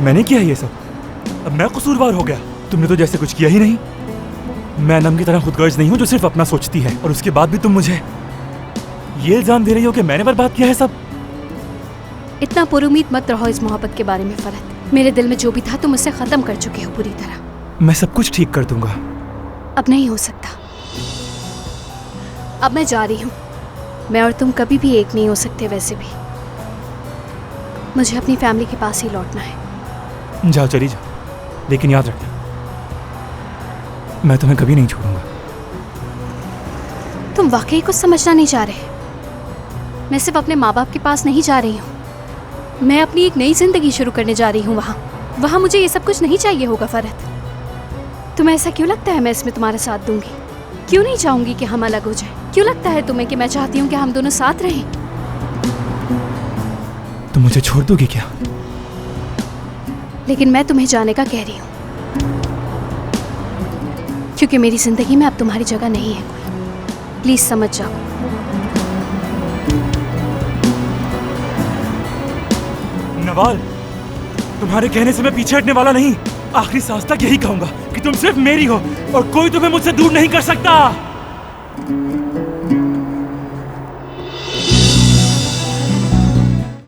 मैंने किया ये सब? अब मैं कसूरवार हो गया? तुमने तो जैसे कुछ किया ही नहीं। मैं अनम की तरह खुदगर्ज नहीं हूँ जो सिर्फ अपना सोचती है, और उसके बाद भी तुम मुझे ये इल्जाम दे रही हो कि मैंने बर्बाद किया है सब। इतना पुरुमीद मत रहो इस मोहब्बत के बारे में फरहत। मेरे दिल में जो भी था तुम उससे खत्म कर चुके हो पूरी तरह। मैं सब कुछ ठीक कर दूंगा। अब नहीं हो सकता। अब मैं जा रही हूँ। मैं और तुम कभी भी एक नहीं हो सकते। वैसे भी मुझे अपनी फैमिली के पास ही लौटना है। जाओ, चली जाओ, लेकिन याद रखना मैं तुम्हें कभी नहीं छोड़ूंगा। तुम वाकई कुछ समझना नहीं चाह रहे। मैं सिर्फ अपने माँ बाप के पास नहीं जा रही हूँ, मैं अपनी एक नई जिंदगी शुरू करने जा रही हूँ। वहाँ मुझे ये सब कुछ नहीं चाहिए होगा फरहत। तुम्हें ऐसा क्यों लगता है मैं इसमें तुम्हारा साथ दूंगी? क्यों नहीं चाहूंगी कि हम अलग हो जाएं? क्यों लगता है तुम्हें कि मैं चाहती हूँ कि हम दोनों साथ रहें? तुम मुझे छोड़ दोगी क्या? लेकिन मैं तुम्हें जाने का कह रही हूँ, क्योंकि मेरी जिंदगी में अब तुम्हारी जगह नहीं है कोई। प्लीज समझ जाओ। नवाल, तुम्हारे कहने से मैं पीछे हटने वाला नहीं। आखिरी सांस तक यही कहूंगा कि तुम सिर्फ मेरी हो और कोई तुम्हें मुझसे दूर नहीं कर सकता।